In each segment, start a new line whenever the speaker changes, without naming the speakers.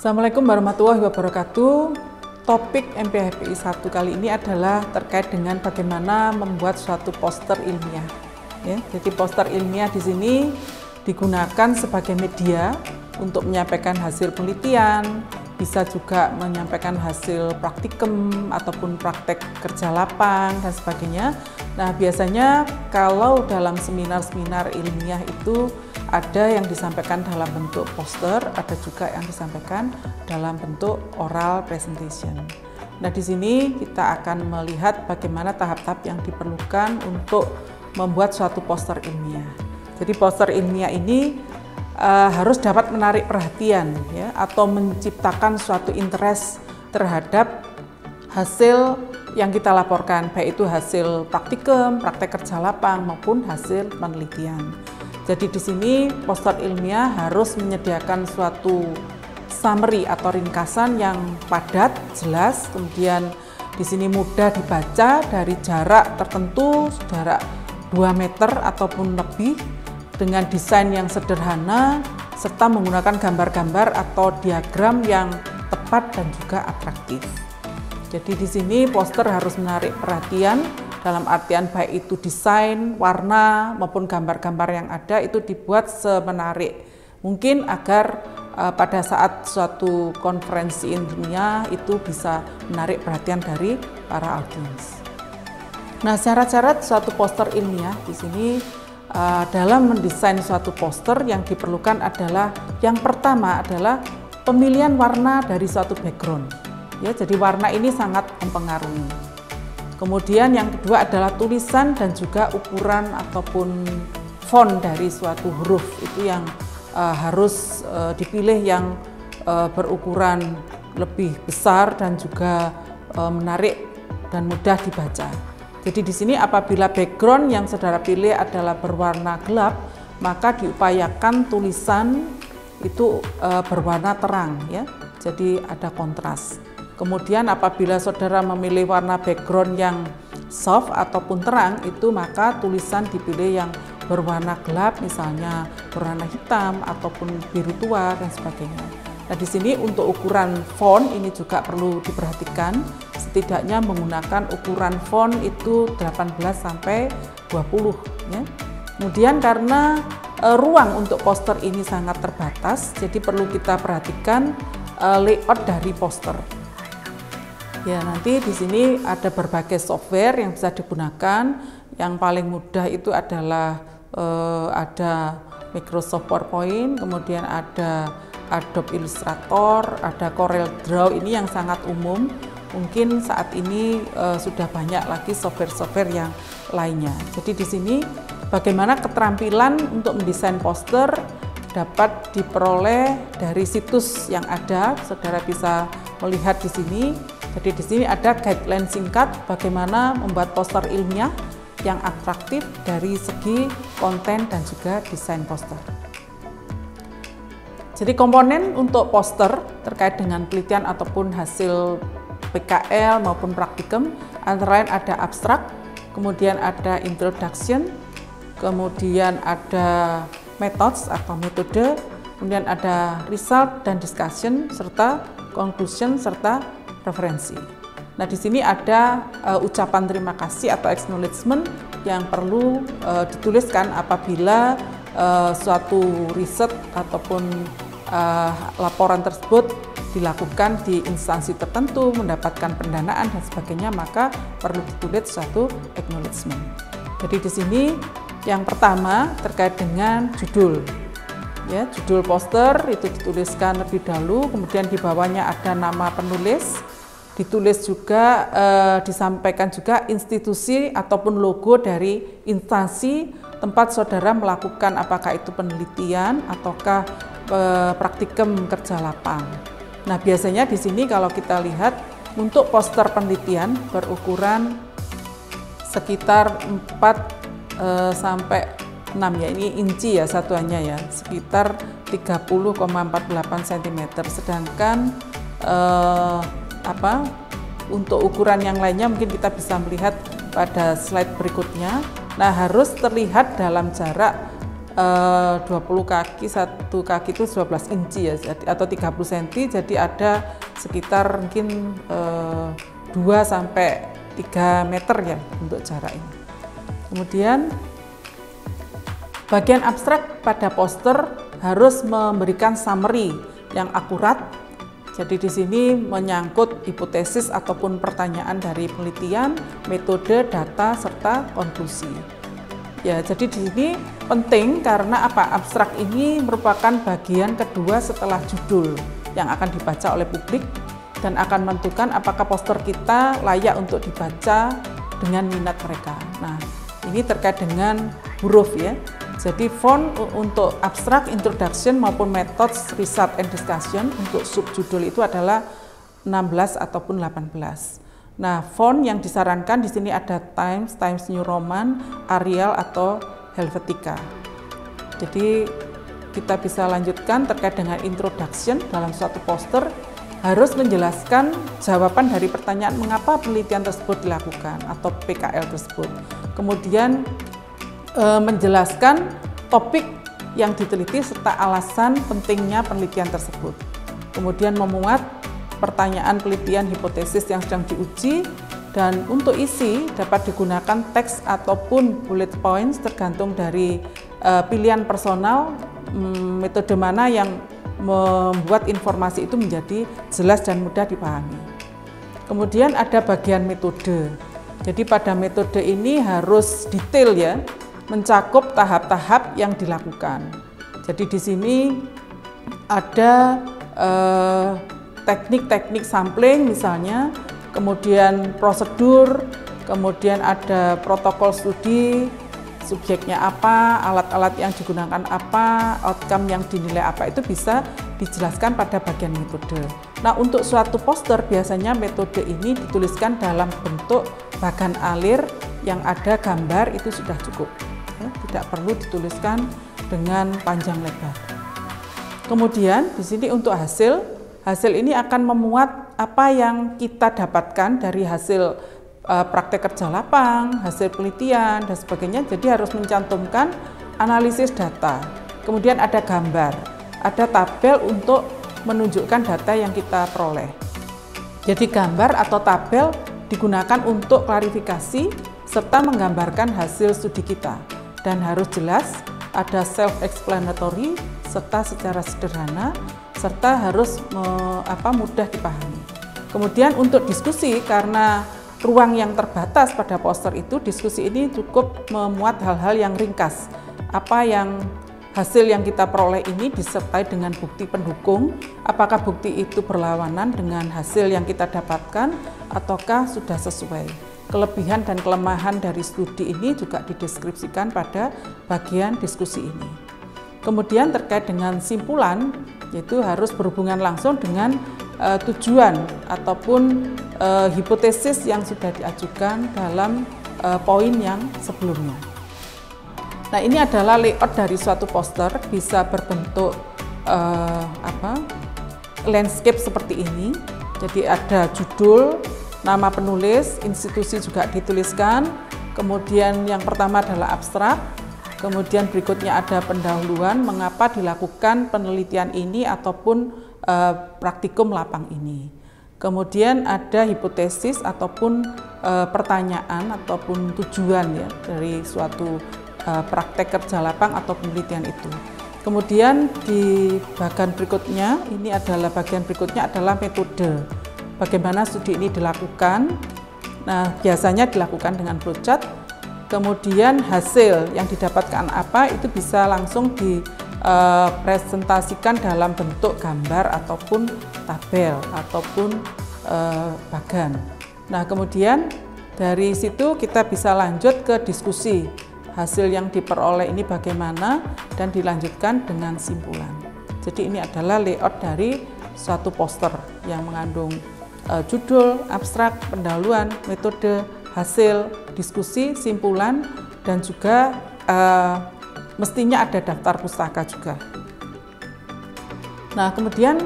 Assalamualaikum warahmatullahi wabarakatuh. Topik MPHPI 1 kali ini adalah terkait dengan bagaimana membuat suatu poster ilmiah. Ya, jadi poster ilmiah di sini digunakan sebagai media untuk menyampaikan hasil penelitian, bisa juga menyampaikan hasil praktikum ataupun praktek kerja lapang dan sebagainya. Nah, biasanya kalau dalam seminar-seminar ilmiah itu ada yang disampaikan dalam bentuk poster, ada juga yang disampaikan dalam bentuk oral presentation. Nah, di sini kita akan melihat bagaimana tahap-tahap yang diperlukan untuk membuat suatu poster ilmiah. Jadi poster ilmiah ini harus dapat menarik perhatian, ya, atau menciptakan suatu interest terhadap hasil yang kita laporkan, baik itu hasil praktikum, praktek kerja lapang maupun hasil penelitian. Jadi di sini poster ilmiah harus menyediakan suatu summary atau ringkasan yang padat, jelas, kemudian di sini mudah dibaca dari jarak tertentu, jarak 2 meter ataupun lebih, dengan desain yang sederhana serta menggunakan gambar-gambar atau diagram yang tepat dan juga atraktif. Jadi di sini poster harus menarik perhatian dalam artian baik itu desain, warna maupun gambar-gambar yang ada itu dibuat semenarik mungkin agar pada saat suatu konferensi ilmiah itu bisa menarik perhatian dari para audiens. Nah, syarat-syarat suatu poster ilmiah di sini dalam mendesain suatu poster yang diperlukan adalah yang pertama adalah pemilihan warna dari suatu background. Ya, jadi warna ini sangat mempengaruhi. Kemudian yang kedua adalah tulisan dan juga ukuran ataupun font dari suatu huruf itu yang harus dipilih yang berukuran lebih besar dan juga menarik dan mudah dibaca. Jadi di sini apabila background yang saudara pilih adalah berwarna gelap, maka diupayakan tulisan itu berwarna terang, ya. Jadi ada kontras. Kemudian apabila saudara memilih warna background yang soft ataupun terang, itu maka tulisan dipilih yang berwarna gelap, misalnya berwarna hitam ataupun biru tua dan sebagainya. Nah, di sini untuk ukuran font ini juga perlu diperhatikan, setidaknya menggunakan ukuran font itu 18 sampai 20, ya. Kemudian karena ruang untuk poster ini sangat terbatas, jadi perlu kita perhatikan layout dari poster. Ya, nanti di sini ada berbagai software yang bisa digunakan. Yang paling mudah itu adalah ada Microsoft PowerPoint, kemudian ada Adobe Illustrator, ada Corel Draw, ini yang sangat umum. Mungkin saat ini sudah banyak lagi software-software yang lainnya. Jadi di sini bagaimana keterampilan untuk mendesain poster dapat diperoleh dari situs yang ada. Saudara bisa melihat di sini. Jadi di sini ada guideline singkat bagaimana membuat poster ilmiah yang atraktif dari segi konten dan juga desain poster. Jadi komponen untuk poster terkait dengan penelitian ataupun hasil PKL maupun praktikum antara lain ada abstrak, kemudian ada introduction, kemudian ada methods atau metode, kemudian ada result dan discussion, serta conclusion serta referensi. Nah, di sini ada ucapan terima kasih atau acknowledgement yang perlu dituliskan apabila suatu riset ataupun laporan tersebut dilakukan di instansi tertentu, mendapatkan pendanaan dan sebagainya, maka perlu ditulis suatu acknowledgement. Jadi di sini yang pertama terkait dengan judul. Ya, judul poster itu dituliskan lebih dahulu, kemudian di bawahnya ada nama penulis, ditulis juga, disampaikan juga institusi ataupun logo dari instansi tempat saudara melakukan, apakah itu penelitian ataukah praktikum kerja lapang. Nah, biasanya di sini kalau kita lihat untuk poster penelitian berukuran sekitar 4 sampai 6, ya, ini inci ya satuannya, ya, sekitar 30,48 cm. Sedangkan untuk ukuran yang lainnya mungkin kita bisa melihat pada slide berikutnya. Nah, harus terlihat dalam jarak 20 kaki, satu kaki itu 12 inci ya, atau 30 cm, jadi ada sekitar mungkin 2 sampai 3 meter ya untuk jarak ini. Kemudian bagian abstrak pada poster harus memberikan summary yang akurat. Jadi di sini menyangkut hipotesis ataupun pertanyaan dari penelitian, metode, data, serta konklusi. Ya, jadi di sini penting karena apa? Abstrak ini merupakan bagian kedua setelah judul yang akan dibaca oleh publik dan akan menentukan apakah poster kita layak untuk dibaca dengan minat mereka. Nah, ini terkait dengan huruf ya. Jadi font untuk abstrak, introduction maupun methods, research and discussion untuk subjudul itu adalah 16 ataupun 18. Nah, font yang disarankan di sini ada Times New Roman, Arial atau Helvetica. Jadi kita bisa lanjutkan terkait dengan introduction dalam suatu poster harus menjelaskan jawaban dari pertanyaan mengapa penelitian tersebut dilakukan atau PKL tersebut. Kemudian menjelaskan topik yang diteliti serta alasan pentingnya penelitian tersebut. Kemudian memuat pertanyaan penelitian hipotesis yang sedang diuji, dan untuk isi dapat digunakan teks ataupun bullet points tergantung dari pilihan personal, metode mana yang membuat informasi itu menjadi jelas dan mudah dipahami. Kemudian ada bagian metode. Jadi pada metode ini harus detail ya, mencakup tahap-tahap yang dilakukan. Jadi di sini ada teknik-teknik sampling misalnya, kemudian prosedur, kemudian ada protokol studi, subjeknya apa, alat-alat yang digunakan apa, outcome yang dinilai apa, itu bisa dijelaskan pada bagian metode. Nah, untuk suatu poster biasanya metode ini dituliskan dalam bentuk bagan alir yang ada gambar, itu sudah cukup. Ya, tidak perlu dituliskan dengan panjang lebar. Kemudian di sini untuk hasil ini akan memuat apa yang kita dapatkan dari hasil praktek kerja lapang, hasil penelitian, dan sebagainya. Jadi harus mencantumkan analisis data. Kemudian ada gambar, ada tabel untuk menunjukkan data yang kita peroleh. Jadi gambar atau tabel digunakan untuk klarifikasi serta menggambarkan hasil studi kita. Dan harus jelas, ada self-explanatory, serta secara sederhana, serta harus mudah dipahami. Kemudian untuk diskusi, karena ruang yang terbatas pada poster itu, diskusi ini cukup memuat hal-hal yang ringkas. Apa yang hasil yang kita peroleh ini disertai dengan bukti pendukung, apakah bukti itu berlawanan dengan hasil yang kita dapatkan ataukah sudah sesuai. Kelebihan dan kelemahan dari studi ini juga dideskripsikan pada bagian diskusi ini. Kemudian terkait dengan simpulan, yaitu harus berhubungan langsung dengan tujuan ataupun hipotesis yang sudah diajukan dalam poin yang sebelumnya. Nah, ini adalah layout dari suatu poster, bisa berbentuk landscape seperti ini. Jadi ada judul, nama penulis, institusi juga dituliskan, kemudian yang pertama adalah abstrak, kemudian berikutnya ada pendahuluan mengapa dilakukan penelitian ini ataupun praktikum lapang ini. Kemudian ada hipotesis ataupun pertanyaan ataupun tujuan ya dari suatu praktek kerja lapang atau penelitian itu. Kemudian di bagian berikutnya, bagian berikutnya adalah metode. Bagaimana studi ini dilakukan? Nah, biasanya dilakukan dengan flowchart. Kemudian hasil yang didapatkan apa itu bisa langsung dipresentasikan dalam bentuk gambar ataupun tabel ataupun bagan. Nah, kemudian dari situ kita bisa lanjut ke diskusi. Hasil yang diperoleh ini bagaimana dan dilanjutkan dengan simpulan. Jadi ini adalah layout dari suatu poster yang mengandung judul, abstrak, pendahuluan, metode, hasil, diskusi, simpulan, dan juga mestinya ada daftar pustaka juga. Nah, kemudian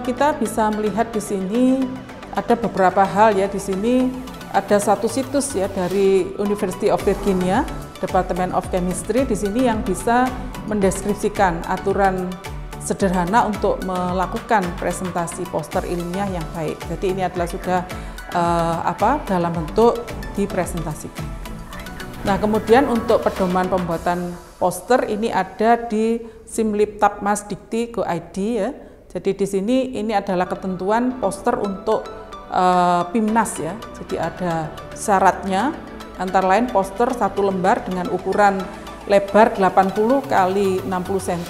kita bisa melihat di sini ada beberapa hal ya. Di sini ada satu situs ya dari University of Virginia Department of Chemistry di sini yang bisa mendeskripsikan aturan sederhana untuk melakukan presentasi poster ilmiah yang baik. Jadi ini adalah sudah dalam bentuk dipresentasikan. Nah, kemudian untuk pedoman pembuatan poster ini ada di Simlip-Tapmas-Dikti Go.id ya. Jadi di sini ini adalah ketentuan poster untuk PIMNAS ya. Jadi ada syaratnya, antara lain poster 1 lembar dengan ukuran lebar 80 x 60 cm.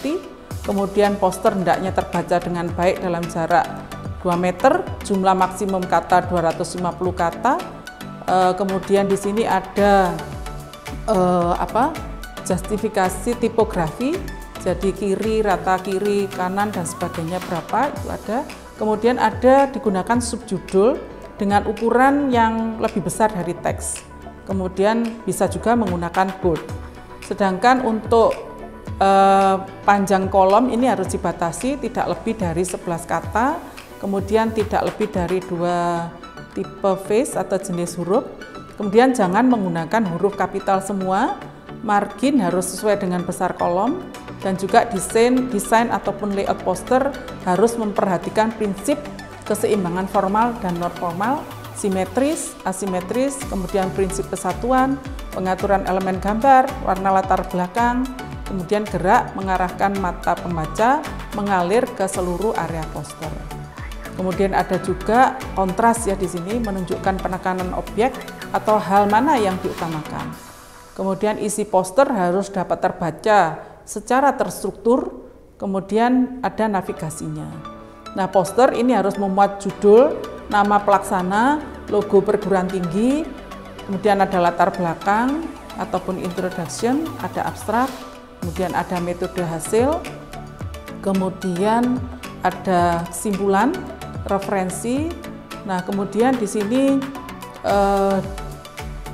Kemudian poster hendaknya terbaca dengan baik dalam jarak 2 meter, jumlah maksimum kata 250 kata. Kemudian di sini ada justifikasi tipografi, jadi kiri, rata kiri, kanan dan sebagainya berapa itu ada. Kemudian ada digunakan subjudul dengan ukuran yang lebih besar dari teks. Kemudian bisa juga menggunakan bold. Sedangkan untuk panjang kolom ini harus dibatasi tidak lebih dari 11 kata. Kemudian tidak lebih dari 2 tipe face atau jenis huruf. Kemudian jangan menggunakan huruf kapital semua. Margin harus sesuai dengan besar kolom. Dan juga desain ataupun layout poster harus memperhatikan prinsip keseimbangan formal dan non formal, simetris, asimetris, kemudian prinsip kesatuan, pengaturan elemen gambar, warna latar belakang, kemudian gerak mengarahkan mata pembaca mengalir ke seluruh area poster. Kemudian ada juga kontras ya di sini menunjukkan penekanan objek atau hal mana yang diutamakan. Kemudian isi poster harus dapat terbaca secara terstruktur, kemudian ada navigasinya. Nah, poster ini harus memuat judul, nama pelaksana, logo perguruan tinggi, kemudian ada latar belakang ataupun introduction, ada abstrak, kemudian ada metode hasil, kemudian ada kesimpulan, referensi. Nah, kemudian di sini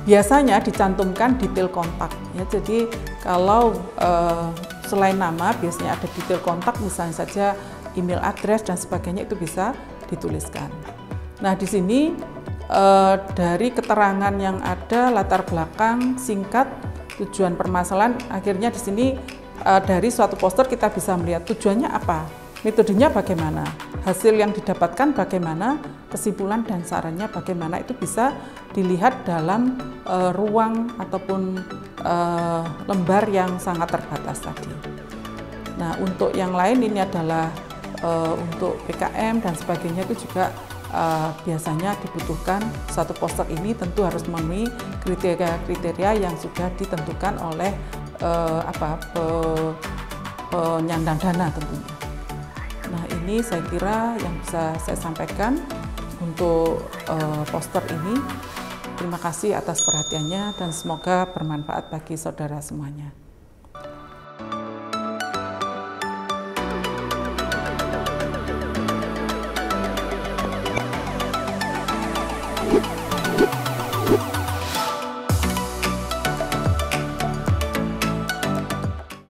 biasanya dicantumkan detail kontak ya. Jadi kalau selain nama biasanya ada detail kontak, misalnya saja email address dan sebagainya, itu bisa dituliskan. Nah, di sini dari keterangan yang ada, latar belakang singkat, tujuan permasalahan, akhirnya di sini dari suatu poster kita bisa melihat tujuannya apa, metodenya bagaimana, hasil yang didapatkan bagaimana, kesimpulan dan sarannya bagaimana, itu bisa dilihat dalam ruang ataupun lembar yang sangat terbatas tadi. Nah, untuk yang lain ini adalah untuk PKM dan sebagainya, itu juga biasanya dibutuhkan satu poster ini tentu harus memenuhi kriteria-kriteria yang sudah ditentukan oleh penyandang dana tentunya. Nah, ini saya kira yang bisa saya sampaikan untuk poster ini. Terima kasih atas perhatiannya dan semoga bermanfaat bagi saudara semuanya.